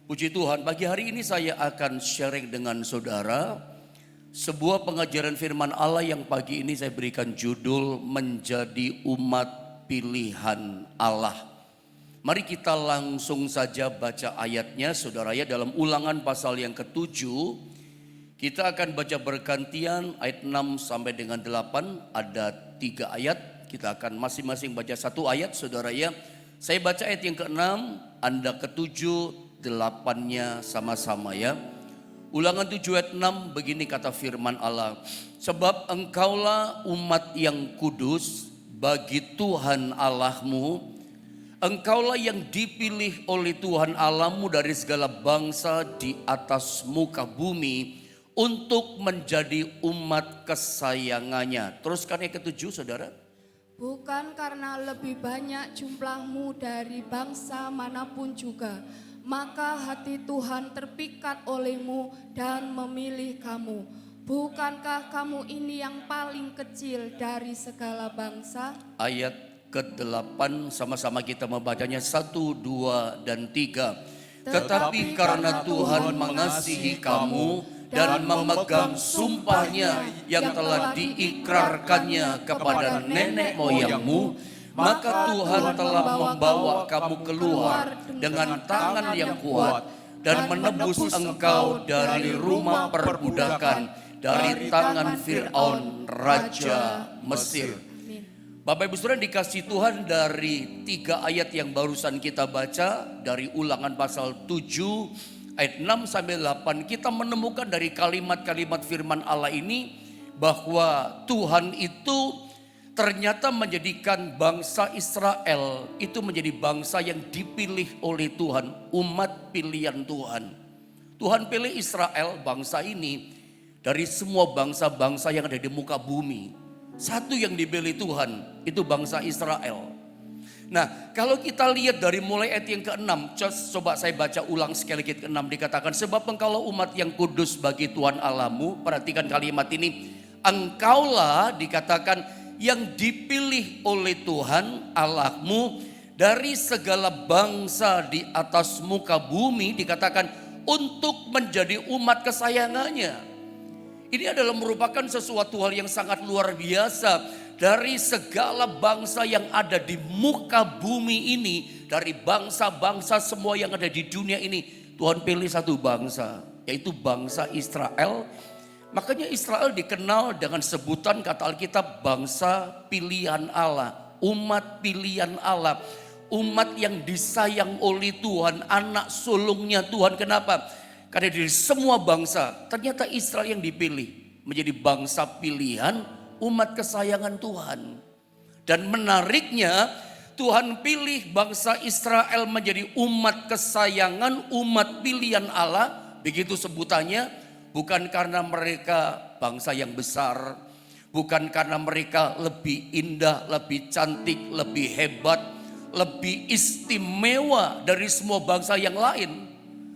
Puji Tuhan, pagi hari ini saya akan sharing dengan saudara sebuah pengajaran firman Allah yang pagi ini saya berikan judul menjadi umat pilihan Allah. Mari kita langsung saja baca ayatnya saudara ya, dalam Ulangan pasal yang ke-7. Kita akan baca bergantian ayat 6 sampai dengan 8, ada 3 ayat. Kita akan masing-masing baca 1 ayat saudara ya. Saya baca ayat yang ke-6, Anda ke-7, 8-nya sama-sama ya. Ulangan 7 ayat 6 begini kata firman Allah. Sebab engkaulah umat yang kudus bagi Tuhan Allahmu. Engkaulah yang dipilih oleh Tuhan Allahmu dari segala bangsa di atas muka bumi untuk menjadi umat kesayangannya. Teruskan yang ke-7 saudara. Bukan karena lebih banyak jumlahmu dari bangsa manapun juga, maka hati Tuhan terpikat olehmu dan memilih kamu. Bukankah kamu ini yang paling kecil dari segala bangsa? Ayat ke-8 sama-sama kita membacanya 1, 2, dan 3. Tetapi karena Tuhan mengasihi kamu dan memegang sumpahnya yang telah diikrarkannya kepada nenek moyangmu, maka Tuhan telah membawa kamu keluar dengan tangan yang kuat dan menebus engkau dari rumah perbudakan, dari tangan Fir'aun Raja Mesir. Bapak Ibu Saudara dikasih Tuhan, dari 3 ayat yang barusan kita baca dari Ulangan pasal 7 ayat 6 sampai 8, kita menemukan dari kalimat-kalimat firman Allah ini bahwa Tuhan itu ternyata menjadikan bangsa Israel itu menjadi bangsa yang dipilih oleh Tuhan, umat pilihan Tuhan. Tuhan pilih Israel, bangsa ini, dari semua bangsa-bangsa yang ada di muka bumi. Satu yang dipilih Tuhan, itu bangsa Israel. Nah, kalau kita lihat dari mulai ayat yang ke-6, coba saya baca ulang sekali lagi ke-6, dikatakan sebab engkaulah umat yang kudus bagi Tuhan Allahmu. Perhatikan kalimat ini, engkaulah dikatakan yang dipilih oleh Tuhan Allahmu dari segala bangsa di atas muka bumi, dikatakan untuk menjadi umat kesayangannya. Ini adalah merupakan sesuatu hal yang sangat luar biasa. Dari segala bangsa yang ada di muka bumi ini, dari bangsa-bangsa semua yang ada di dunia ini, Tuhan pilih satu bangsa, yaitu bangsa Israel. Makanya Israel dikenal dengan sebutan kata Alkitab bangsa pilihan Allah, umat pilihan Allah, umat yang disayang oleh Tuhan, anak sulungnya Tuhan. Kenapa? Karena dari semua bangsa ternyata Israel yang dipilih menjadi bangsa pilihan, umat kesayangan Tuhan. Dan menariknya Tuhan pilih bangsa Israel menjadi umat kesayangan, umat pilihan Allah. Begitu sebutannya, bukan karena mereka bangsa yang besar, bukan karena mereka lebih indah, lebih cantik, lebih hebat, lebih istimewa dari semua bangsa yang lain.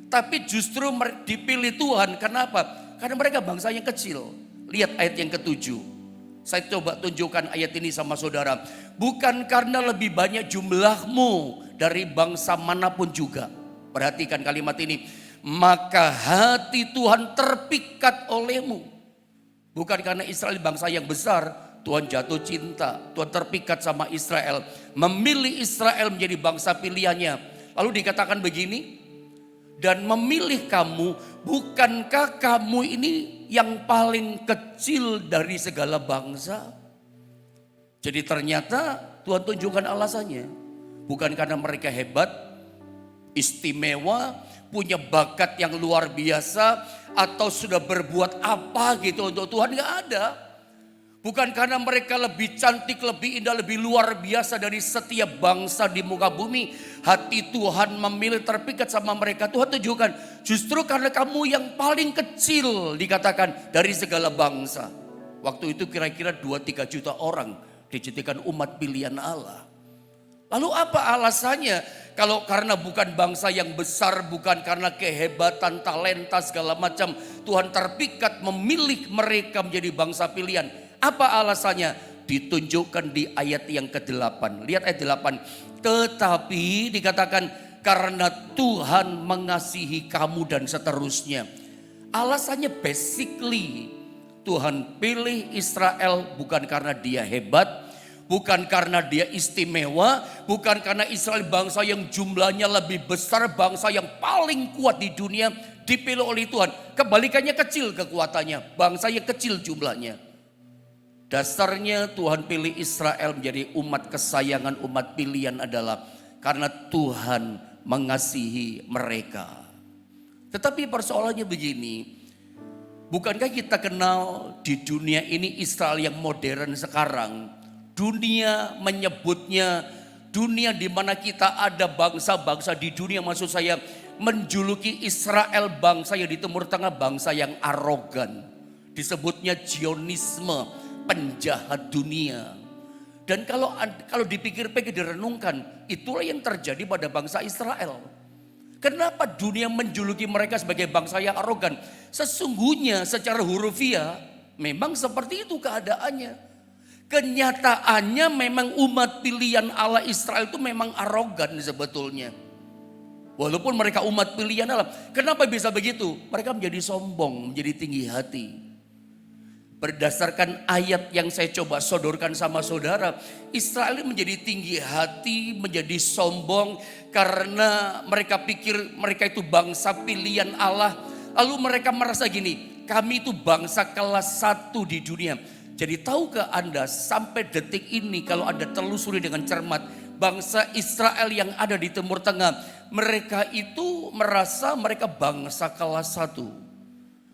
Tapi justru dipilih Tuhan, kenapa? Karena mereka bangsa yang kecil. Lihat ayat yang ke-7. Saya coba tunjukkan ayat ini sama saudara. Bukan karena lebih banyak jumlahmu dari bangsa manapun juga. Perhatikan kalimat ini. Maka hati Tuhan terpikat olehmu. Bukan karena Israel bangsa yang besar, Tuhan jatuh cinta, Tuhan terpikat sama Israel. Memilih Israel menjadi bangsa pilihannya. Lalu dikatakan begini, dan memilih kamu, bukankah kamu ini yang paling kecil dari segala bangsa? Jadi ternyata Tuhan tunjukkan alasannya. Bukan karena mereka hebat, istimewa, punya bakat yang luar biasa, atau sudah berbuat apa gitu untuk Tuhan, gak ada. Bukan karena mereka lebih cantik, lebih indah, lebih luar biasa dari setiap bangsa di muka bumi. Hati Tuhan memilih terpikat sama mereka. Tuhan tunjukkan justru karena kamu yang paling kecil dikatakan dari segala bangsa. Waktu itu kira-kira 2-3 juta orang dijadikan umat pilihan Allah. Lalu apa alasannya? Kalau karena bukan bangsa yang besar, bukan karena kehebatan, talenta segala macam, Tuhan terpikat memilih mereka menjadi bangsa pilihan. Apa alasannya? Ditunjukkan di ayat yang ke-8. Lihat ayat 8. Tetapi dikatakan karena Tuhan mengasihi kamu dan seterusnya. Alasannya basically Tuhan pilih Israel bukan karena dia hebat, bukan karena dia istimewa, bukan karena Israel bangsa yang jumlahnya lebih besar, bangsa yang paling kuat di dunia dipilih oleh Tuhan. Kebalikannya kecil kekuatannya, bangsa yang kecil jumlahnya. Dasarnya Tuhan pilih Israel menjadi umat kesayangan, umat pilihan adalah karena Tuhan mengasihi mereka. Tetapi persoalannya begini, bukankah kita kenal di dunia ini Israel yang modern sekarang, dunia menyebutnya, dunia di mana kita ada bangsa-bangsa di dunia, maksud saya menjuluki Israel bangsa yang di Timur Tengah, bangsa yang arogan. Disebutnya Zionisme, penjahat dunia. Dan kalau dipikir-pikir, direnungkan, itulah yang terjadi pada bangsa Israel. Kenapa dunia menjuluki mereka sebagai bangsa yang arogan? Sesungguhnya secara hurufiah memang seperti itu keadaannya. Kenyataannya memang umat pilihan Allah Israel itu memang arogan sebetulnya. Walaupun mereka umat pilihan Allah. Kenapa bisa begitu? Mereka menjadi sombong, menjadi tinggi hati. Berdasarkan ayat yang saya coba sodorkan sama saudara, Israel menjadi tinggi hati, menjadi sombong karena mereka pikir mereka itu bangsa pilihan Allah. Lalu mereka merasa gini, kami itu bangsa kelas 1 di dunia. Jadi tahukah Anda sampai detik ini kalau Anda telusuri dengan cermat, bangsa Israel yang ada di Timur Tengah, mereka itu merasa mereka bangsa kelas 1.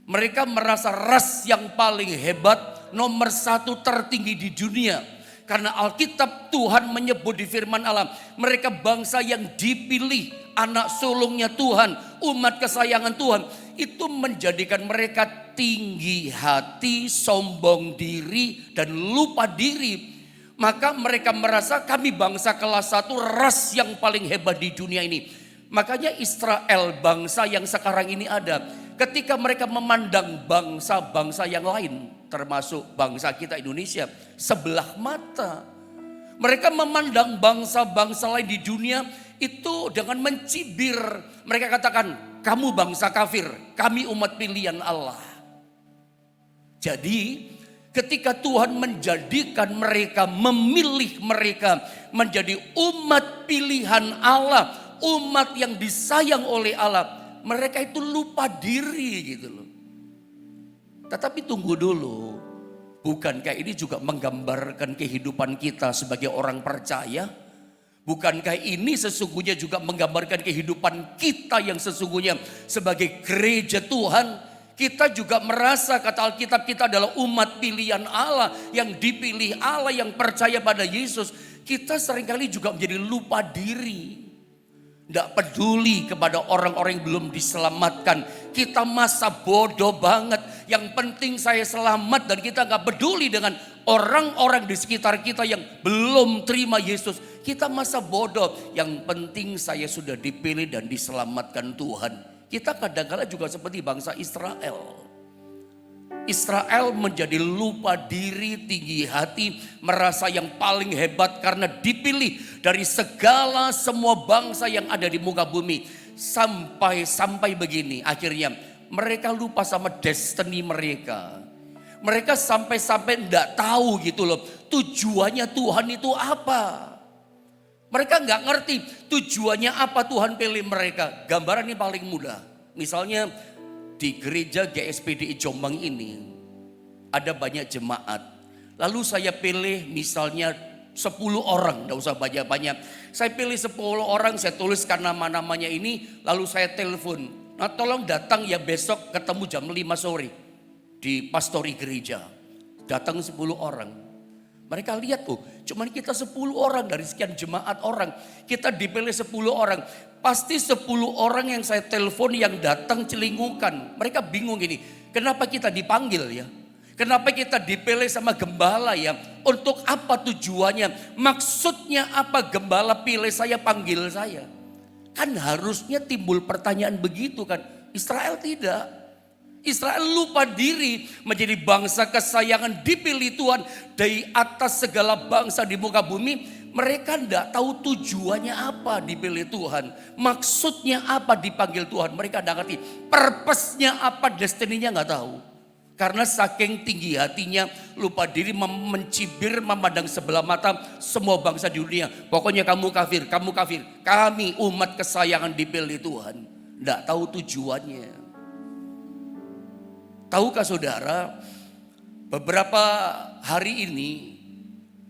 Mereka merasa ras yang paling hebat, nomor 1 tertinggi di dunia. Karena Alkitab Tuhan menyebut di firman Allah, mereka bangsa yang dipilih, anak sulungnya Tuhan, umat kesayangan Tuhan. Itu menjadikan mereka tinggi hati, sombong diri, dan lupa diri. Maka mereka merasa kami bangsa kelas 1, ras yang paling hebat di dunia ini. Makanya Israel bangsa yang sekarang ini ada. Ketika mereka memandang bangsa-bangsa yang lain, termasuk bangsa kita Indonesia, sebelah mata. Mereka memandang bangsa-bangsa lain di dunia itu dengan mencibir. Mereka katakan, kamu bangsa kafir, kami umat pilihan Allah. Jadi ketika Tuhan menjadikan mereka, memilih mereka menjadi umat pilihan Allah, umat yang disayang oleh Allah, mereka itu lupa diri gitu loh. Tetapi tunggu dulu, bukankah ini juga menggambarkan kehidupan kita sebagai orang percaya? Bukankah ini sesungguhnya juga menggambarkan kehidupan kita yang sesungguhnya sebagai gereja Tuhan? Kita juga merasa, kata Alkitab, kita adalah umat pilihan Allah, yang dipilih Allah, yang percaya pada Yesus. Kita seringkali juga menjadi lupa diri. Tidak peduli kepada orang-orang yang belum diselamatkan. Kita masa bodoh banget. Yang penting saya selamat, dan kita gak peduli dengan orang-orang di sekitar kita yang belum terima Yesus. Kita masa bodoh. Yang penting saya sudah dipilih dan diselamatkan Tuhan. Kita kadang-kadang juga seperti bangsa Israel. Israel menjadi lupa diri, tinggi hati, merasa yang paling hebat karena dipilih dari segala semua bangsa yang ada di muka bumi. Sampai begini, akhirnya mereka lupa sama destiny mereka. Mereka sampai enggak tahu gitu loh, tujuannya Tuhan itu apa. Mereka enggak ngerti tujuannya apa Tuhan pilih mereka. Gambaran ini paling mudah. Misalnya di gereja GSPDI Jombang ini ada banyak jemaat. Lalu saya pilih misalnya 10 orang, enggak usah banyak-banyak. Saya pilih 10 orang, saya tuliskan nama-namanya ini, lalu saya telepon. Nah, tolong datang ya besok ketemu jam 5 sore di pastori gereja. Datang 10 orang. Mereka lihat, cuman kita 10 orang dari sekian jemaat orang. Kita dipilih 10 orang. Pasti 10 orang yang saya telepon yang datang celingukan. Mereka bingung gini, kenapa kita dipanggil ya? Kenapa kita dipilih sama gembala ya? Untuk apa tujuannya? Maksudnya apa gembala pilih saya, panggil saya? Kan harusnya timbul pertanyaan begitu kan. Israel tidak. Israel lupa diri menjadi bangsa kesayangan, dipilih Tuhan dari atas segala bangsa di muka bumi. mereka tidak tahu tujuannya apa dipilih Tuhan. Maksudnya apa dipanggil Tuhan. Mereka tidak ngerti. Purpose-nya apa, destininya nggak tahu. Karena saking tinggi hatinya, lupa diri, mencibir, memandang sebelah mata semua bangsa di dunia. Pokoknya kamu kafir, kamu kafir. Kami umat kesayangan dipilih Tuhan. Tidak tahu tujuannya. Tahukah saudara, beberapa hari ini,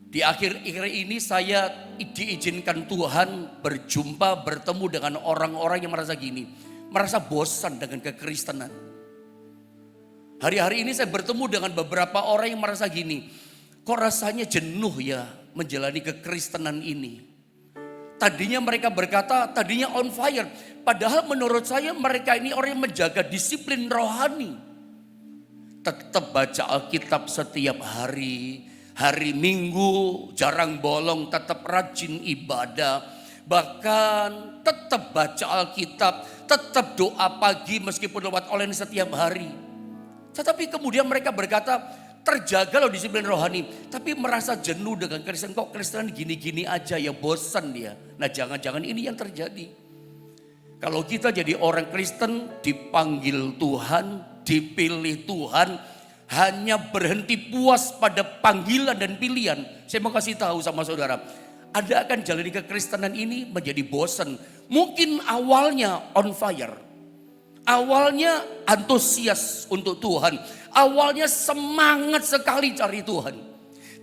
di akhir ini saya diizinkan Tuhan berjumpa, bertemu dengan orang-orang yang merasa gini. Merasa bosan dengan kekristenan. Hari-hari ini saya bertemu dengan beberapa orang yang merasa gini. Kok rasanya jenuh ya menjalani kekristenan ini. Tadinya mereka berkata, tadinya on fire. Padahal menurut saya mereka ini orang yang menjaga disiplin rohani. Tetap baca Alkitab setiap hari. Hari Minggu jarang bolong, tetap rajin ibadah. Bahkan tetap baca Alkitab, tetap doa pagi meskipun lewat online setiap hari. Tetapi kemudian mereka berkata, terjaga loh disiplin rohani. Tapi merasa jenuh dengan Kristen. Kok Kristen gini-gini aja ya, bosan dia. Nah jangan-jangan ini yang terjadi. Kalau kita jadi orang Kristen, dipanggil Tuhan, dipilih Tuhan, hanya berhenti puas pada panggilan dan pilihan. Saya mau kasih tahu sama saudara, Anda akan jalani kekristenan ini menjadi bosan. Mungkin awalnya on fire. Awalnya antusias untuk Tuhan. Awalnya semangat sekali cari Tuhan.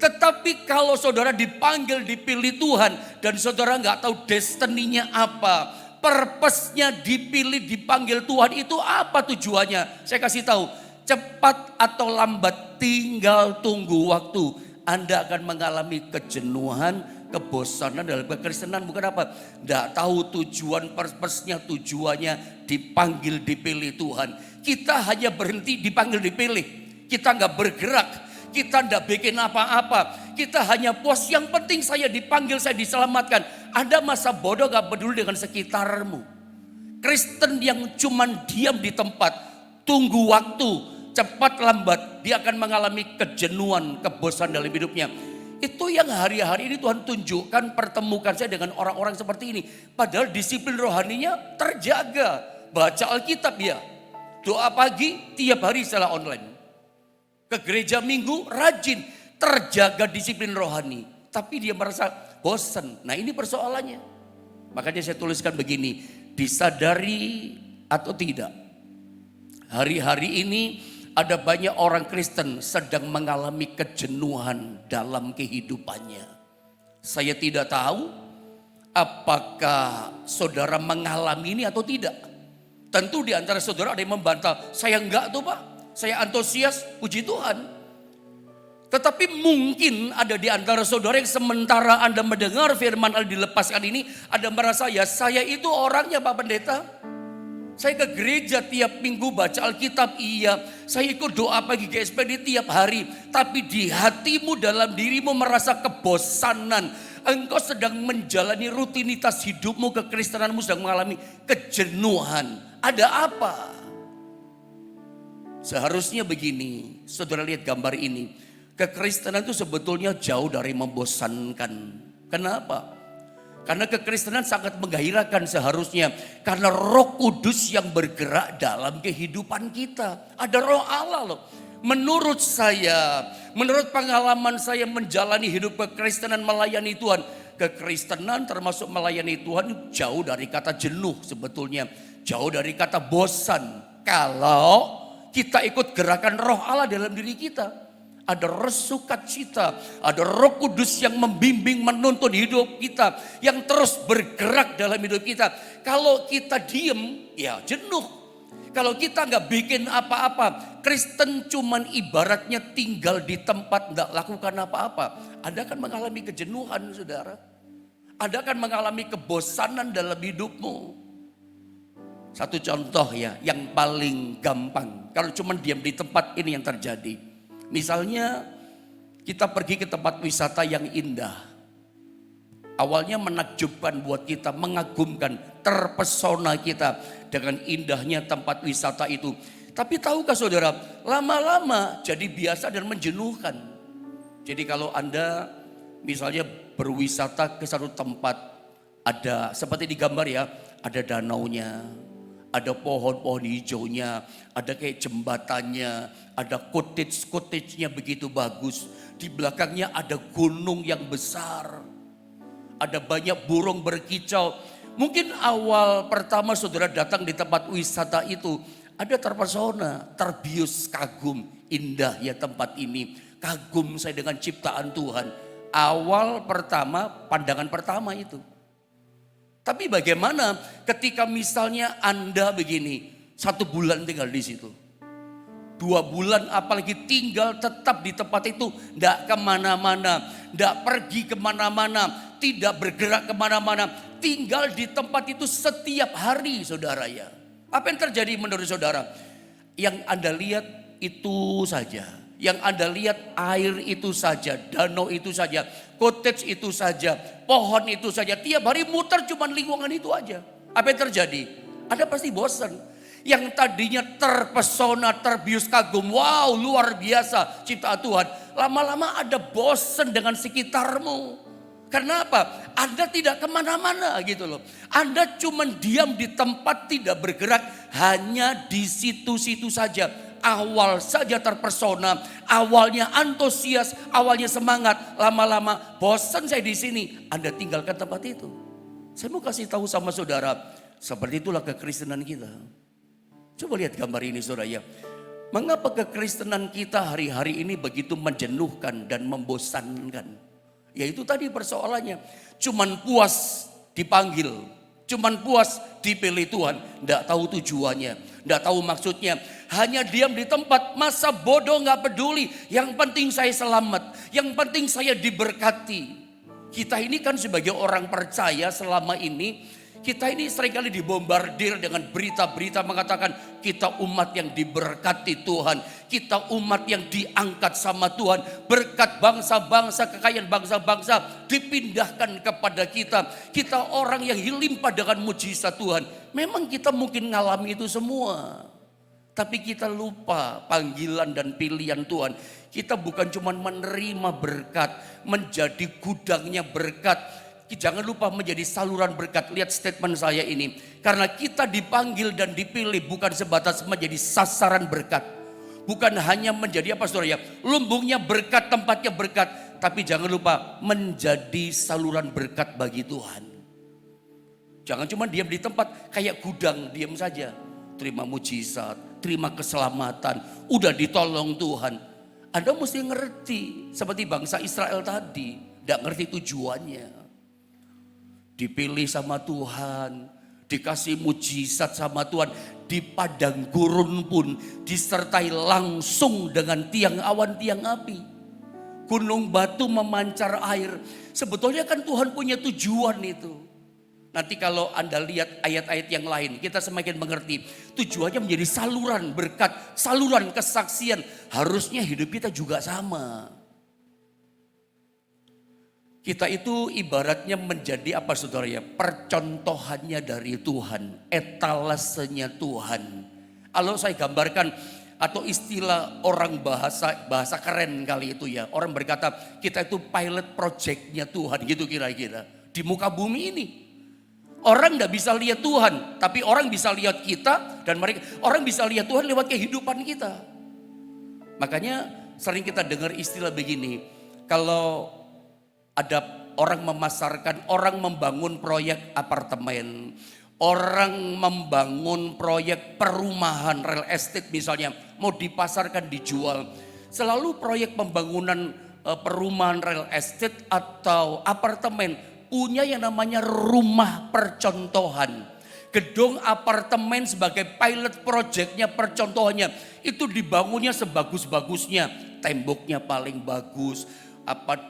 Tetapi kalau saudara dipanggil, dipilih Tuhan. Dan saudara nggak tahu destininya apa. Purpose-nya dipilih, dipanggil Tuhan itu apa tujuannya. Saya kasih tahu. Cepat atau lambat tinggal tunggu waktu. Anda akan mengalami kejenuhan, kebosanan dalam kekristenan. Bukan apa? Tidak tahu tujuan, purpose-nya, tujuannya, dipanggil, dipilih Tuhan. Kita hanya berhenti dipanggil, dipilih. Kita nggak bergerak. Kita nggak bikin apa-apa. Kita hanya puas, yang penting saya dipanggil, saya diselamatkan. Anda masa bodoh gak peduli dengan sekitarmu. Kristen yang cuman diam di tempat, tunggu waktu, cepat lambat, dia akan mengalami kejenuhan, kebosanan dalam hidupnya. Itu yang hari-hari ini Tuhan tunjukkan, pertemukan saya dengan orang-orang seperti ini. Padahal disiplin rohaninya terjaga. Baca Alkitab ya. Doa pagi tiap hari secara online. Ke gereja Minggu rajin. Terjaga disiplin rohani. Tapi dia merasa bosan. Nah ini persoalannya. Makanya saya tuliskan begini. Disadari atau tidak. Hari-hari ini ada banyak orang Kristen sedang mengalami kejenuhan dalam kehidupannya. Saya tidak tahu apakah saudara mengalami ini atau tidak. Tentu di antara saudara ada yang membantah, saya enggak tuh Pak, saya antusias, puji Tuhan. Tetapi mungkin ada di antara saudara yang sementara Anda mendengar firman Allah dilepaskan ini, ada merasa ya saya itu orangnya Pak Pendeta. Saya ke gereja tiap minggu baca Alkitab, iya. Saya ikut doa pagi GSPD tiap hari. Tapi di hatimu, dalam dirimu merasa kebosanan. Engkau sedang menjalani rutinitas hidupmu, kekristenanmu sedang mengalami kejenuhan. Ada apa? Seharusnya begini, saudara lihat gambar ini. Kekristenan itu sebetulnya jauh dari membosankan. Kenapa? Karena kekristenan sangat menggairahkan seharusnya. Karena Roh Kudus yang bergerak dalam kehidupan kita. Ada Roh Allah loh. Menurut saya, menurut pengalaman saya menjalani hidup kekristenan, melayani Tuhan. Kekristenan termasuk melayani Tuhan jauh dari kata jenuh sebetulnya. Jauh dari kata bosan. Kalau kita ikut gerakan Roh Allah dalam diri kita. Ada resu sukacita, ada Roh Kudus yang membimbing, menuntun hidup kita, yang terus bergerak dalam hidup kita. Kalau kita diem, ya jenuh. Kalau kita nggak bikin apa-apa, Kristen cuman ibaratnya tinggal di tempat, nggak lakukan apa-apa. Anda akan mengalami kejenuhan, saudara. Anda akan mengalami kebosanan dalam hidupmu. Satu contoh ya, yang paling gampang. Kalau cuman diam di tempat, ini yang terjadi. Misalnya kita pergi ke tempat wisata yang indah. Awalnya menakjubkan buat kita, mengagumkan, terpesona kita dengan indahnya tempat wisata itu. Tapi tahukah saudara, lama-lama jadi biasa dan menjenuhkan. Jadi kalau Anda misalnya berwisata ke satu tempat, ada seperti di gambar ya, ada danaunya, ada pohon-pohon hijaunya, ada kayak jembatannya, ada cottage-nya begitu bagus. Di belakangnya ada gunung yang besar, ada banyak burung berkicau. Mungkin awal pertama saudara datang di tempat wisata itu, ada terpesona, terbius, kagum, indah ya tempat ini. Kagum saya dengan ciptaan Tuhan. Awal pertama, pandangan pertama itu. Tapi bagaimana ketika misalnya Anda begini, 1 bulan tinggal di situ, 2 bulan apalagi tinggal tetap di tempat itu, tidak kemana-mana, tidak pergi kemana-mana, tidak bergerak kemana-mana, tinggal di tempat itu setiap hari saudara ya. Apa yang terjadi menurut saudara? Yang Anda lihat itu saja, yang Anda lihat air itu saja, danau itu saja, cottage itu saja, pohon itu saja. Tiap hari muter cuma lingkungan itu aja. Apa yang terjadi? Anda pasti bosan. Yang tadinya terpesona, terbius, kagum, wow luar biasa ciptaan Tuhan. Lama-lama ada bosan dengan sekitarmu. Karena apa? Anda tidak kemana-mana gitu loh. Anda cuma diam di tempat, tidak bergerak, hanya di situ-situ saja. Awal saja terpesona, awalnya antusias, awalnya semangat, lama-lama bosan saya di sini. Anda tinggalkan tempat itu. Saya mau kasih tahu sama saudara, seperti itulah kekristenan kita. Coba lihat gambar ini saudara ya. Mengapa kekristenan kita hari-hari ini begitu menjenuhkan dan membosankan? Ya itu tadi persoalannya. Cuman puas dipanggil, cuman puas dipilih Tuhan, enggak tahu tujuannya, enggak tahu maksudnya. Hanya diam di tempat, masa bodoh enggak peduli. Yang penting saya selamat, yang penting saya diberkati. Kita ini kan sebagai orang percaya selama ini, kita ini seringkali dibombardir dengan berita-berita mengatakan kita umat yang diberkati Tuhan. Kita umat yang diangkat sama Tuhan. Berkat bangsa-bangsa, kekayaan bangsa-bangsa dipindahkan kepada kita. Kita orang yang limpah dengan mujizat Tuhan. Memang kita mungkin ngalami itu semua. Tapi kita lupa panggilan dan pilihan Tuhan. Kita bukan cuma menerima berkat, menjadi gudangnya berkat. Jangan lupa menjadi saluran berkat. Lihat statement saya ini. Karena kita dipanggil dan dipilih bukan sebatas menjadi sasaran berkat. Bukan hanya menjadi apa saudara ya, lumbungnya berkat, tempatnya berkat. Tapi jangan lupa menjadi saluran berkat bagi Tuhan. Jangan cuma diam di tempat kayak gudang, diam saja. Terima mujizat, terima keselamatan, udah ditolong Tuhan. Anda mesti ngerti seperti bangsa Israel tadi. Tidak ngerti tujuannya. Dipilih sama Tuhan, dikasih mujizat sama Tuhan, di padang gurun pun disertai langsung dengan tiang awan, tiang api. Gunung batu memancar air. Sebetulnya kan Tuhan punya tujuan itu. Nanti kalau Anda lihat ayat-ayat yang lain, kita semakin mengerti. Tujuannya menjadi saluran berkat, saluran kesaksian. Harusnya hidup kita juga sama. Kita itu ibaratnya menjadi apa saudara ya, percontohannya dari Tuhan, etalasenya Tuhan. Kalau saya gambarkan atau istilah orang bahasa keren kali itu ya, orang berkata kita itu pilot projectnya Tuhan gitu kira-kira di muka bumi ini. Orang nggak bisa lihat Tuhan, tapi orang bisa lihat kita dan orang bisa lihat Tuhan lewat kehidupan kita. Makanya sering kita dengar istilah begini, kalau ada orang memasarkan, orang membangun proyek apartemen, orang membangun proyek perumahan real estate misalnya, mau dipasarkan, dijual. Selalu proyek pembangunan perumahan real estate atau apartemen punya yang namanya rumah percontohan. Gedung apartemen sebagai pilot projectnya, percontohannya. Itu dibangunnya sebagus-bagusnya, temboknya paling bagus,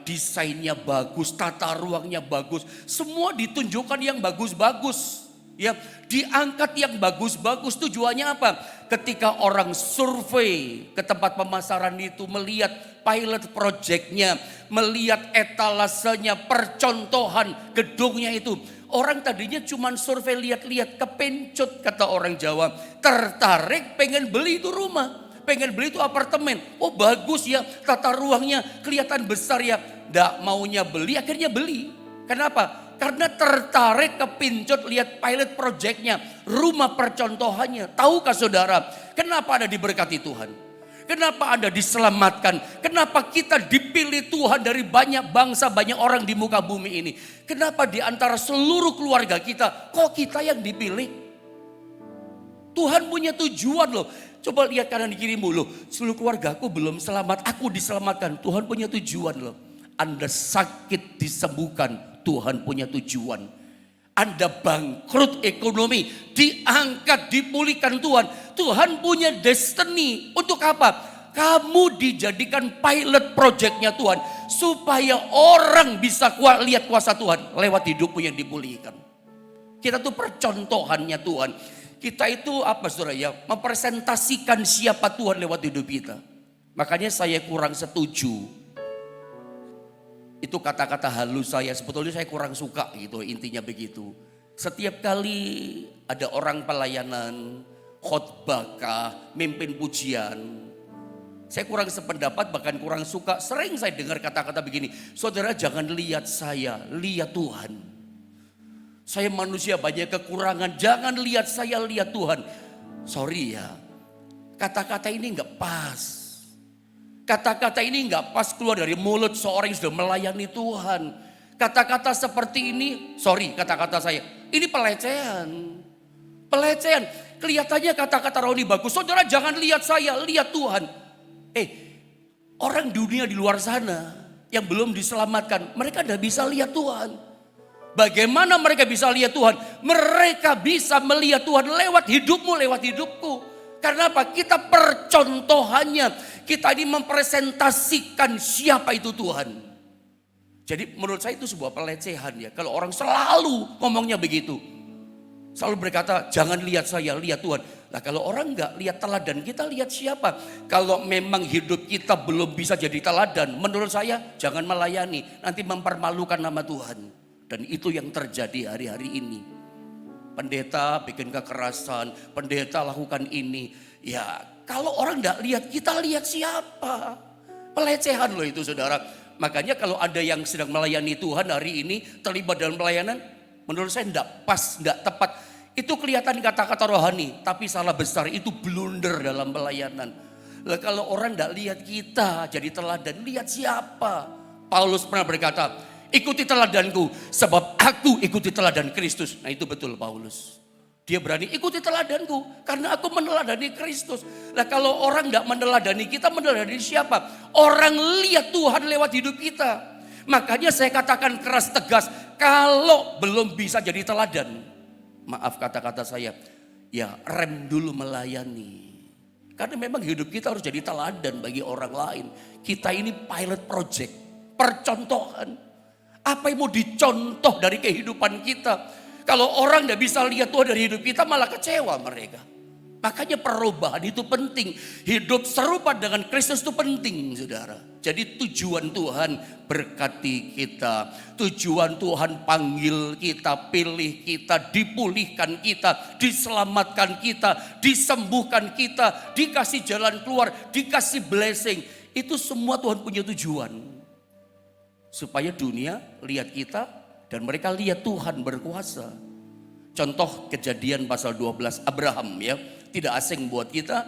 desainnya bagus, tata ruangnya bagus, semua ditunjukkan yang bagus-bagus, ya, diangkat yang bagus-bagus. Tujuannya apa? Ketika orang survei ke tempat pemasaran itu, melihat pilot projectnya, melihat etalasenya, percontohan gedungnya itu, orang tadinya cuma survei lihat-lihat, kepencut kata orang Jawa, tertarik pengen beli itu rumah. Pengen beli itu apartemen, oh bagus ya, tata ruangnya kelihatan besar ya. ndak maunya beli, akhirnya beli. Kenapa? Karena tertarik, kepincut lihat pilot projectnya, rumah percontohannya. Tahukah saudara, kenapa Anda diberkati Tuhan? Kenapa Anda diselamatkan? Kenapa kita dipilih Tuhan dari banyak bangsa, banyak orang di muka bumi ini? Kenapa di antara seluruh keluarga kita, kok kita yang dipilih? Tuhan punya tujuan loh. Coba lihat kanan kirimu loh. Seluruh keluarga aku belum selamat, aku diselamatkan. Tuhan punya tujuan loh. Anda sakit disembuhkan, Tuhan punya tujuan. Anda bangkrut ekonomi, diangkat, dipulihkan Tuhan. Tuhan punya destiny. Untuk apa? Kamu dijadikan pilot projectnya Tuhan. Supaya orang bisa lihat kuasa Tuhan lewat hidupmu yang dipulihkan. Kita tuh percontohannya Tuhan. Kita itu apa saudara ya? Mempresentasikan siapa Tuhan lewat hidup kita. Makanya saya kurang setuju. Itu kata-kata halus saya, sebetulnya saya kurang suka gitu, intinya begitu. Setiap kali ada orang pelayanan, khotbah kah, mimpin pujian, saya kurang sependapat, bahkan kurang suka. Sering saya dengar kata-kata begini, saudara jangan lihat saya, lihat Tuhan. Saya manusia banyak kekurangan, jangan lihat saya, lihat Tuhan. Sorry ya, kata-kata ini gak pas. Kata-kata ini gak pas keluar dari mulut seorang yang sudah melayani Tuhan. Kata-kata seperti ini, sorry kata-kata saya, ini pelecehan. Pelecehan, kelihatannya kata-kata rohani bagus. Saudara jangan lihat saya, lihat Tuhan. Orang dunia di luar sana yang belum diselamatkan, mereka tidak bisa lihat Tuhan. Bagaimana mereka bisa lihat Tuhan? Mereka bisa melihat Tuhan lewat hidupmu, lewat hidupku. Karena apa? Kita percontohannya. Kita ini mempresentasikan siapa itu Tuhan. Jadi menurut saya itu sebuah pelecehan ya. Kalau orang selalu ngomongnya begitu. Selalu berkata jangan lihat saya, lihat Tuhan. Nah kalau orang enggak lihat teladan, kita lihat siapa? Kalau memang hidup kita belum bisa jadi teladan, menurut saya jangan melayani. Nanti mempermalukan nama Tuhan. Dan itu yang terjadi hari-hari ini. Pendeta bikin kekerasan, pendeta lakukan ini. Ya kalau orang enggak lihat, kita lihat siapa? Pelecehan loh itu saudara. Makanya kalau ada yang sedang melayani Tuhan hari ini, terlibat dalam pelayanan, menurut saya enggak pas, enggak tepat. Itu kelihatan kata-kata rohani, tapi salah besar, itu blunder dalam pelayanan. Lah kalau orang enggak lihat kita jadi teladan, lihat siapa? Paulus pernah berkata, ikuti teladanku sebab aku ikuti teladan Kristus. Nah itu betul Paulus. Dia berani ikuti teladanku karena aku meneladani Kristus. Nah kalau orang tidak meneladani kita, meneladani siapa? Orang lihat Tuhan lewat hidup kita. Makanya saya katakan keras tegas, kalau belum bisa jadi teladan, maaf kata-kata saya, ya rem dulu melayani. Karena memang hidup kita harus jadi teladan bagi orang lain. Kita ini pilot project, percontohan. Apa yang mau dicontoh dari kehidupan kita? Kalau orang tidak bisa lihat Tuhan dari hidup kita, malah kecewa mereka. Makanya perubahan itu penting. Hidup serupa dengan Kristus itu penting saudara. Jadi tujuan Tuhan berkati kita. Tujuan Tuhan panggil kita, pilih kita, dipulihkan kita, diselamatkan kita, disembuhkan kita, dikasih jalan keluar, dikasih blessing. Itu semua Tuhan punya tujuan. Supaya dunia lihat kita dan mereka lihat Tuhan berkuasa. Contoh Kejadian pasal 12 Abraham ya. Tidak asing buat kita.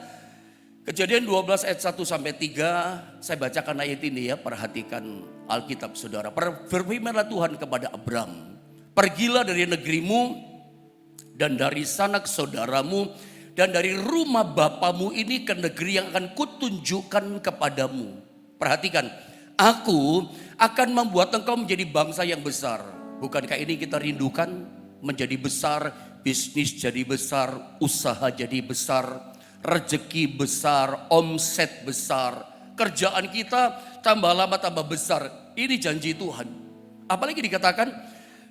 Kejadian 12 ayat 1 sampai 3. Saya bacakan ayat ini ya. Perhatikan Alkitab saudara. Berfirmanlah Tuhan kepada Abraham. Pergilah dari negerimu dan dari sanak saudaramu dan dari rumah bapamu ini ke negeri yang akan kutunjukkan kepadamu. Perhatikan. Aku akan membuat engkau menjadi bangsa yang besar. Bukankah ini kita rindukan? Menjadi besar, bisnis jadi besar, usaha jadi besar, rezeki besar, omset besar. Kerjaan kita tambah lama tambah besar. Ini janji Tuhan. Apalagi dikatakan,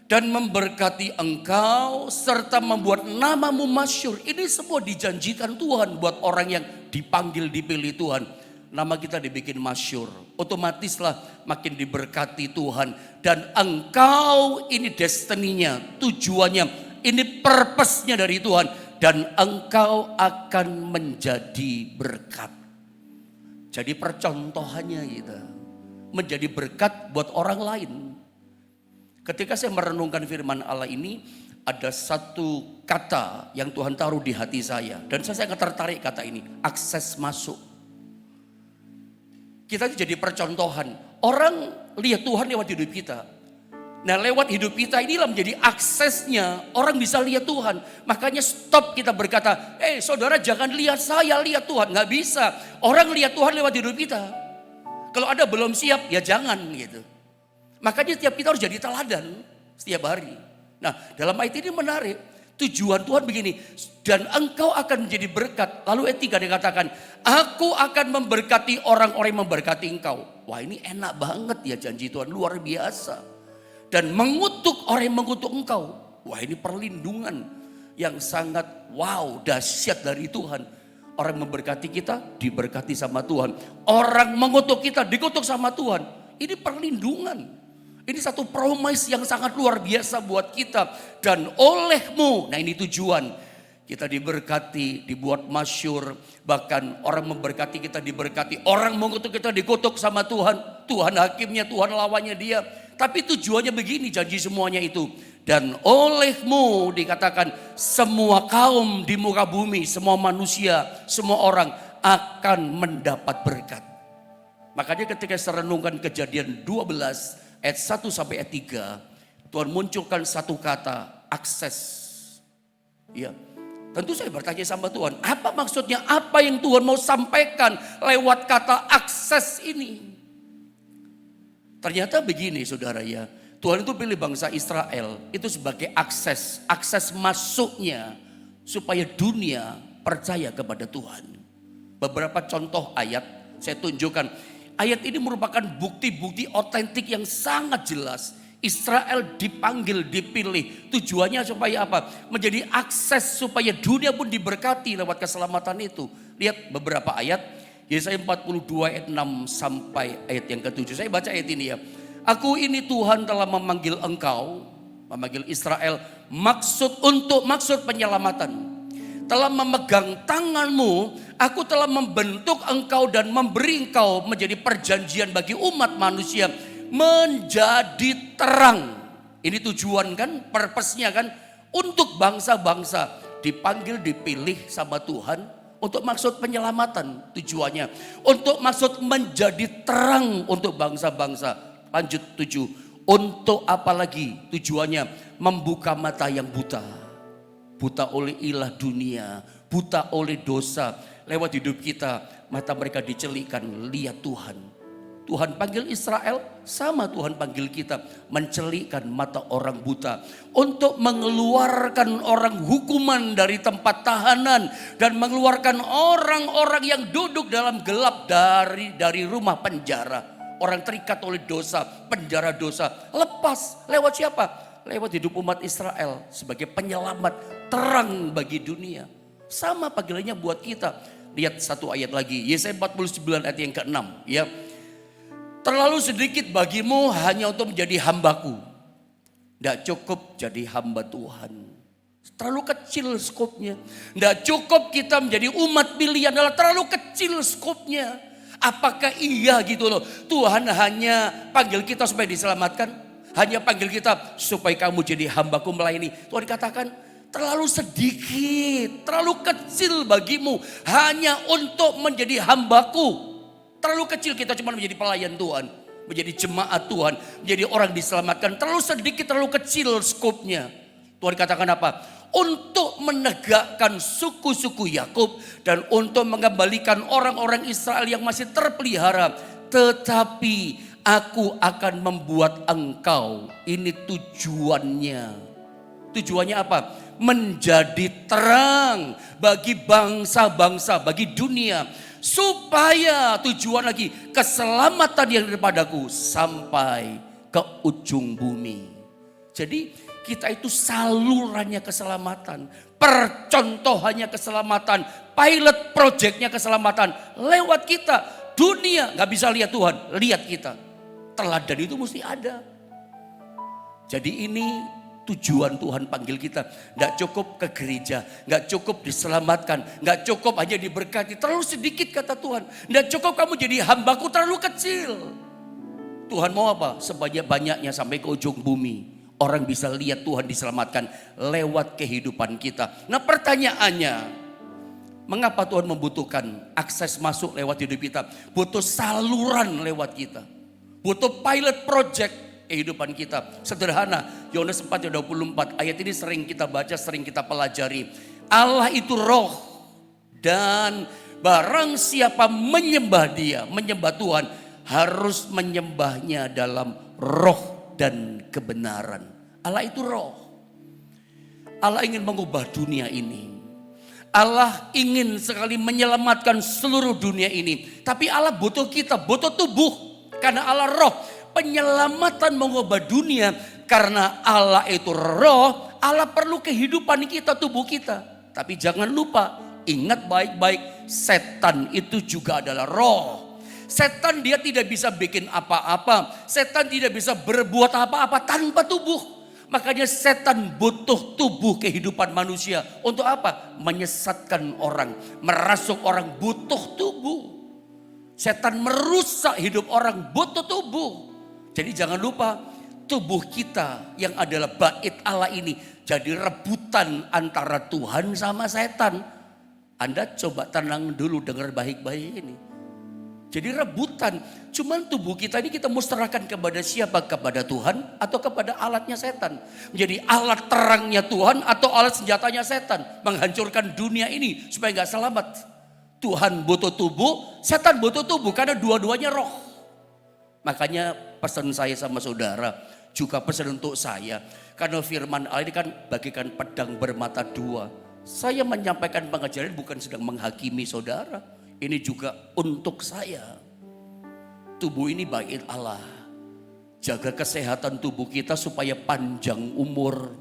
dan memberkati engkau serta membuat namamu masyhur. Ini semua dijanjikan Tuhan buat orang yang dipanggil, dipilih Tuhan. Nama kita dibikin masyhur, otomatislah makin diberkati Tuhan. Dan engkau ini destininya, tujuannya, ini purpose-nya dari Tuhan. Dan engkau akan menjadi berkat. Jadi percontohannya kita. menjadi berkat buat orang lain. Ketika saya merenungkan firman Allah ini, ada satu kata yang Tuhan taruh di hati saya. Dan saya sangat tertarik kata ini, akses masuk. Kita jadi percontohan. Orang lihat Tuhan lewat hidup kita. Nah lewat hidup kita inilah menjadi aksesnya orang bisa lihat Tuhan. Makanya stop kita berkata, saudara jangan lihat saya, lihat Tuhan. Nggak bisa, orang lihat Tuhan lewat hidup kita. Kalau ada belum siap ya jangan gitu. Makanya setiap kita harus jadi teladan setiap hari. Nah dalam ayat ini menarik. Tujuan Tuhan begini, dan engkau akan menjadi berkat. Lalu ayat 3 dikatakan, aku akan memberkati orang-orang yang memberkati engkau. Wah ini enak banget ya janji Tuhan, luar biasa. Dan mengutuk orang yang mengutuk engkau. Wah ini perlindungan yang sangat wow, dahsyat dari Tuhan. Orang memberkati kita, diberkati sama Tuhan. Orang mengutuk kita, dikutuk sama Tuhan. Ini perlindungan. Ini satu promise yang sangat luar biasa buat kita. Dan olehmu, nah ini tujuan. Kita diberkati, dibuat masyur. Bahkan orang memberkati kita diberkati. Orang mengutuk kita dikutuk sama Tuhan. Tuhan hakimnya, Tuhan lawannya dia. Tapi tujuannya begini, janji semuanya itu. Dan olehmu dikatakan semua kaum di muka bumi, semua manusia, semua orang akan mendapat berkat. Makanya ketika saya renungkan Kejadian 12 ayat 1 sampai ayat 3, Tuhan munculkan satu kata, akses. Ya, tentu saya bertanya sama Tuhan, apa maksudnya, apa yang Tuhan mau sampaikan lewat kata akses ini? Ternyata begini saudara ya, Tuhan itu pilih bangsa Israel itu sebagai akses masuknya supaya dunia percaya kepada Tuhan. Beberapa contoh ayat saya tunjukkan. Ayat ini merupakan bukti-bukti otentik yang sangat jelas. Israel dipanggil, dipilih. Tujuannya supaya apa? Menjadi akses supaya dunia pun diberkati lewat keselamatan itu. Lihat beberapa ayat. Yesaya 42 ayat 6 sampai ayat yang ke-7. Saya baca ayat ini ya. Aku ini Tuhan telah memanggil engkau, memanggil Israel, maksud penyelamatan. Telah memegang tanganmu, aku telah membentuk engkau dan memberi engkau menjadi perjanjian bagi umat manusia, menjadi terang. Ini tujuan kan, purpose-nya kan, untuk bangsa-bangsa dipanggil, dipilih sama Tuhan untuk maksud penyelamatan tujuannya. Untuk maksud menjadi terang untuk bangsa-bangsa. Lanjut 7, untuk apa lagi tujuannya? Membuka mata yang buta. Buta oleh ilah dunia, buta oleh dosa. Lewat hidup kita, mata mereka dicelikkan, lihat Tuhan. Tuhan panggil Israel, sama Tuhan panggil kita. Mencelikkan mata orang buta. Untuk mengeluarkan orang hukuman dari tempat tahanan. Dan mengeluarkan orang-orang yang duduk dalam gelap dari rumah penjara. Orang terikat oleh dosa, penjara dosa. Lepas, lewat siapa? Lewat hidup umat Israel sebagai penyelamat, terang bagi dunia. Sama panggilannya buat kita. Lihat satu ayat lagi, Yesaya 49 ayat yang ke-6 ya. Terlalu sedikit bagimu hanya untuk menjadi hambaku. Tidak cukup jadi hamba Tuhan. Terlalu kecil skopnya. Tidak cukup kita menjadi umat pilihan, adalah terlalu kecil skopnya. Apakah iya gitu loh, Tuhan hanya panggil kita supaya diselamatkan? Hanya panggil kita supaya kamu jadi hambaku melayani. Tuhan katakan terlalu sedikit, terlalu kecil bagimu hanya untuk menjadi hambaku. Terlalu kecil kita cuma menjadi pelayan Tuhan, menjadi jemaat Tuhan, menjadi orang diselamatkan. Terlalu sedikit, terlalu kecil skopnya. Tuhan katakan apa? Untuk menegakkan suku-suku Yakub dan untuk mengembalikan orang-orang Israel yang masih terpelihara. Tetapi aku akan membuat engkau, ini tujuannya. Tujuannya apa? Menjadi terang bagi bangsa-bangsa, bagi dunia. Supaya tujuan lagi, keselamatan yang daripadaku sampai ke ujung bumi. Jadi kita itu salurannya keselamatan, percontohannya keselamatan, pilot projectnya keselamatan. Lewat kita, dunia gak bisa lihat Tuhan, lihat kita. Teladan itu mesti ada. Jadi ini tujuan Tuhan panggil kita. Gak cukup ke gereja, gak cukup diselamatkan, gak cukup hanya diberkati. Terlalu sedikit kata Tuhan. Gak cukup kamu jadi hambaku, terlalu kecil. Tuhan mau apa? Sebanyak-banyaknya sampai ke ujung bumi. Orang bisa lihat Tuhan diselamatkan lewat kehidupan kita. Nah pertanyaannya, mengapa Tuhan membutuhkan akses masuk lewat hidup kita? Butuh saluran lewat kita. Butuh pilot project kehidupan kita. Sederhana, Yohanes 4:24 ayat ini sering kita baca, sering kita pelajari. Allah itu roh, dan barang siapa menyembah dia, menyembah Tuhan, harus menyembahnya dalam roh dan kebenaran. Allah itu roh. Allah ingin mengubah dunia ini. Allah ingin sekali menyelamatkan seluruh dunia ini. Tapi Allah butuh kita, butuh tubuh. Karena Allah roh. Penyelamatan mengubah dunia karena Allah itu roh. Allah perlu kehidupan kita, tubuh kita. Tapi jangan lupa, ingat baik-baik, setan itu juga adalah roh. Setan dia tidak bisa bikin apa-apa. Setan tidak bisa berbuat apa-apa tanpa tubuh. Makanya setan butuh tubuh kehidupan manusia. Untuk apa? Menyesatkan orang, merasuk orang, butuh tubuh. Setan merusak hidup orang, butuh tubuh. Jadi jangan lupa, tubuh kita yang adalah bait Allah ini jadi rebutan antara Tuhan sama setan. Anda coba tenang dulu, dengar baik-baik ini. Jadi rebutan, cuman tubuh kita ini kita musrahkan kepada siapa? Kepada Tuhan atau kepada alatnya setan? Menjadi alat terangnya Tuhan atau alat senjatanya setan? Menghancurkan dunia ini supaya gak selamat. Tuhan butuh tubuh, setan butuh tubuh karena dua-duanya roh. Makanya pesan saya sama saudara, juga pesan untuk saya. Karena firman Allah ini kan bagikan pedang bermata dua. Saya menyampaikan pengajaran bukan sedang menghakimi saudara. Ini juga untuk saya. Tubuh ini bait Allah. Jaga kesehatan tubuh kita supaya panjang umur.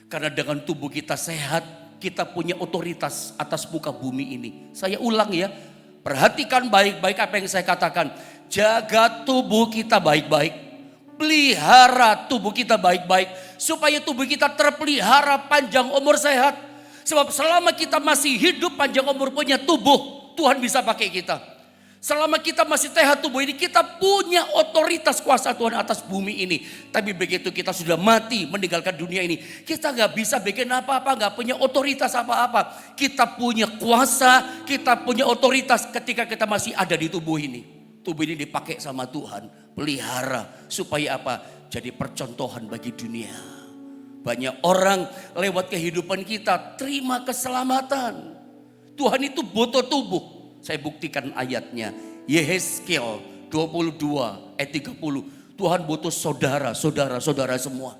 Karena dengan tubuh kita sehat, kita punya otoritas atas muka bumi ini. Saya ulang ya, perhatikan baik-baik apa yang saya katakan. Jaga tubuh kita baik-baik. Pelihara tubuh kita baik-baik. Supaya tubuh kita terpelihara panjang umur sehat. Sebab selama kita masih hidup panjang umur punya tubuh, Tuhan bisa pakai kita. Selama kita masih sehat tubuh ini, kita punya otoritas kuasa Tuhan atas bumi ini. Tapi begitu kita sudah mati meninggalkan dunia ini, kita gak bisa bikin apa-apa, gak punya otoritas apa-apa. Kita punya kuasa, kita punya otoritas ketika kita masih ada di tubuh ini. Tubuh ini dipakai sama Tuhan, pelihara supaya apa? Jadi percontohan bagi dunia. Banyak orang lewat kehidupan kita terima keselamatan. Tuhan itu butuh tubuh. Saya buktikan ayatnya. Yehezkiel 22 ayat 30. Tuhan butuh saudara semua.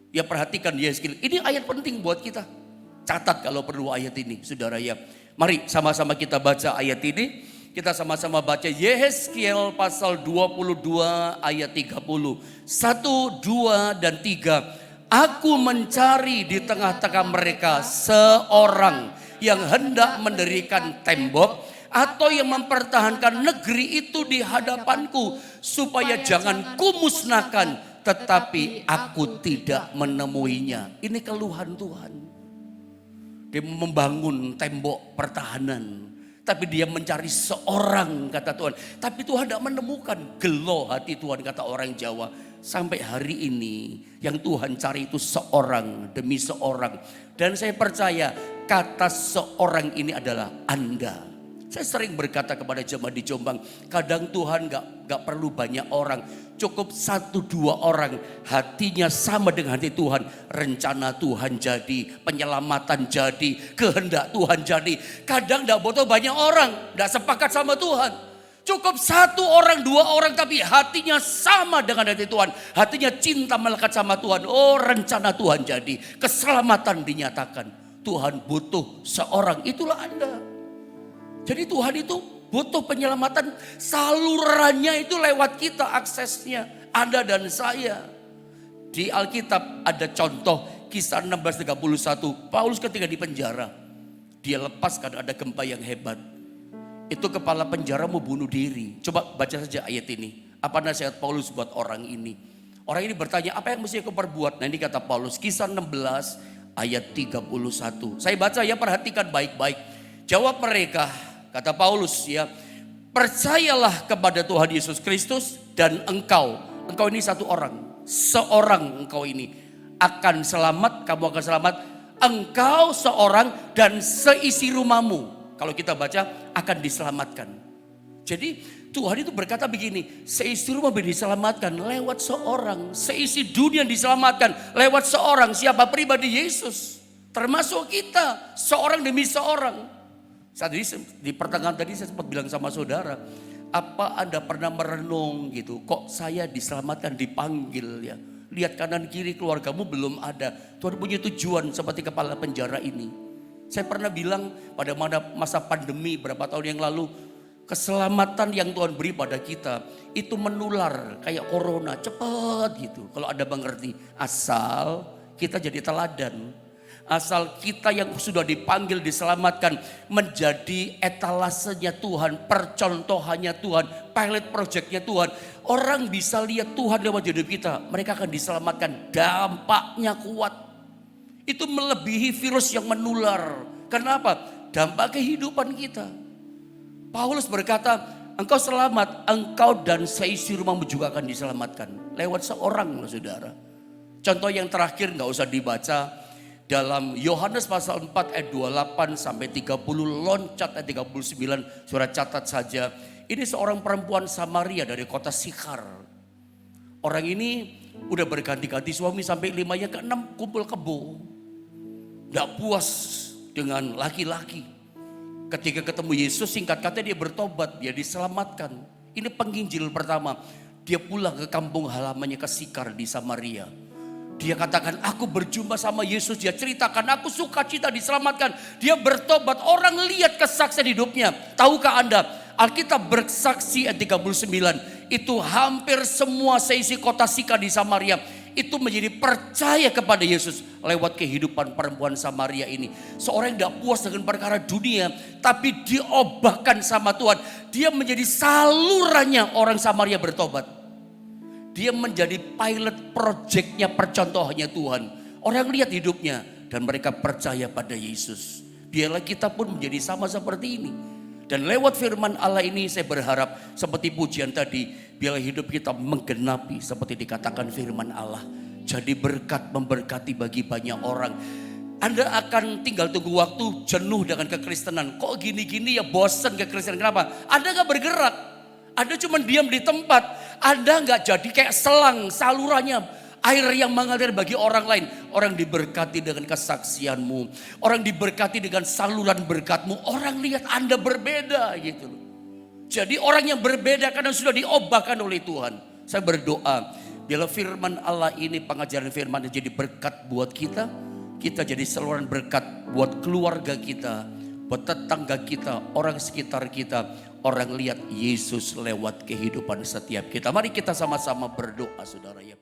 Ya perhatikan Yehezkiel. Ini ayat penting buat kita. Catat kalau perlu ayat ini saudara ya. Mari sama-sama kita baca ayat ini. Kita sama-sama baca Yehezkiel pasal 22 ayat 30. 1, 2, dan 3. Aku mencari di tengah-tengah mereka seorang yang hendak mendirikan tembok atau yang mempertahankan negeri itu di hadapanku supaya jangan kumusnahkan, tetapi aku tidak menemuinya. Ini keluhan Tuhan. Dia membangun tembok pertahanan, tapi dia mencari seorang, kata Tuhan. Tapi Tuhan tidak menemukan. Gelo hati Tuhan, kata orang Jawa. Sampai hari ini yang Tuhan cari itu seorang demi seorang. Dan saya percaya kata seorang ini adalah Anda. Saya sering berkata kepada jemaat di Jombang, kadang Tuhan gak perlu banyak orang. Cukup 1-2 orang hatinya sama dengan hati Tuhan. Rencana Tuhan jadi, penyelamatan jadi, kehendak Tuhan jadi. Kadang gak butuh banyak orang, gak sepakat sama Tuhan. Cukup 1 orang, 2 orang tapi hatinya sama dengan hati Tuhan. Hatinya cinta melekat sama Tuhan. Oh, rencana Tuhan jadi. Keselamatan dinyatakan. Tuhan butuh seorang, itulah Anda. Jadi Tuhan itu butuh penyelamatan. Salurannya itu lewat kita aksesnya. Anda dan saya. Di Alkitab ada contoh kisah 16:31. Paulus ketika di penjara. Dia lepas karena ada gempa yang hebat. Itu kepala penjara mau bunuh diri. Coba baca saja ayat ini. Apa nasihat Paulus buat orang ini? Orang ini bertanya, apa yang mesti aku perbuat? Nah ini kata Paulus, kisah 16 ayat 31. Saya baca ya, perhatikan baik-baik. Jawab mereka, kata Paulus ya, Percayalah kepada Tuhan Yesus Kristus dan engkau ini satu orang, seorang engkau ini akan selamat, kamu akan selamat, engkau seorang dan seisi rumahmu. Kalau kita baca akan diselamatkan. Jadi Tuhan itu berkata begini, seisi rumah diselamatkan lewat seorang, seisi dunia diselamatkan lewat seorang. Siapa? Pribadi Yesus. Termasuk kita, seorang demi seorang. Saat ini di pertengahan tadi saya sempat bilang sama saudara, apa Anda pernah merenung gitu, kok saya diselamatkan, dipanggil ya. Lihat kanan kiri keluargamu belum ada. Tuhan punya tujuan seperti kepala penjara ini. Saya pernah bilang pada masa pandemi berapa tahun yang lalu, keselamatan yang Tuhan beri pada kita itu menular kayak corona, cepat gitu. Kalau Anda mengerti, asal kita jadi teladan. Asal kita yang sudah dipanggil diselamatkan menjadi etalasenya Tuhan, percontohannya Tuhan, pilot projectnya Tuhan. Orang bisa lihat Tuhan lewat hidup kita, mereka akan diselamatkan. Dampaknya kuat. Itu melebihi virus yang menular. Kenapa? Dampak kehidupan kita. Paulus berkata, engkau selamat, engkau dan seisi rumahmu juga akan diselamatkan. Lewat seorang loh saudara. Contoh yang terakhir gak usah dibaca. Dalam Yohanes pasal 4 ayat 28 sampai 30, loncat ayat 39, saudara catat saja. Ini seorang perempuan Samaria dari kota Sikhar. Orang ini udah berganti-ganti suami sampai 5-nya ke 6 kumpul kebo. Gak puas dengan laki-laki. Ketika ketemu Yesus singkat kata dia bertobat, dia diselamatkan. Ini penginjil pertama. Dia pulang ke kampung halamannya ke Sikhar di Samaria. Dia katakan, aku berjumpa sama Yesus. Dia ceritakan, aku sukacita diselamatkan. Dia bertobat, orang lihat kesaksian hidupnya. Tahukah Anda, Alkitab bersaksi ayat 39. Itu hampir semua seisi kota Sikhar di Samaria itu menjadi percaya kepada Yesus lewat kehidupan perempuan Samaria ini. Seorang yang tidak puas dengan perkara dunia, tapi diobahkan sama Tuhan. Dia menjadi salurannya orang Samaria bertobat. Dia menjadi pilot projectnya, percontohannya Tuhan. Orang lihat hidupnya dan mereka percaya pada Yesus. Biarlah kita pun menjadi sama seperti ini. Dan lewat firman Allah ini saya berharap seperti pujian tadi, biarlah hidup kita menggenapi seperti dikatakan firman Allah. Jadi berkat memberkati bagi banyak orang. Anda akan tinggal tunggu waktu jenuh dengan kekristenan. Kok gini-gini ya, bosan kekristenan. Kenapa? Anda gak bergerak. Anda cuma diam di tempat. Anda gak jadi kayak selang salurannya. Air yang mengalir bagi orang lain. Orang diberkati dengan kesaksianmu. Orang diberkati dengan saluran berkatmu. Orang lihat Anda berbeda gitu loh. Jadi orang yang berbeda karena sudah diobahkan oleh Tuhan. Saya berdoa. Bila firman Allah ini, pengajaran firman ini jadi berkat buat kita. Kita jadi saluran berkat buat keluarga kita. Buat tetangga kita, orang sekitar kita. Orang lihat Yesus lewat kehidupan setiap kita. Mari kita sama-sama berdoa saudara ya.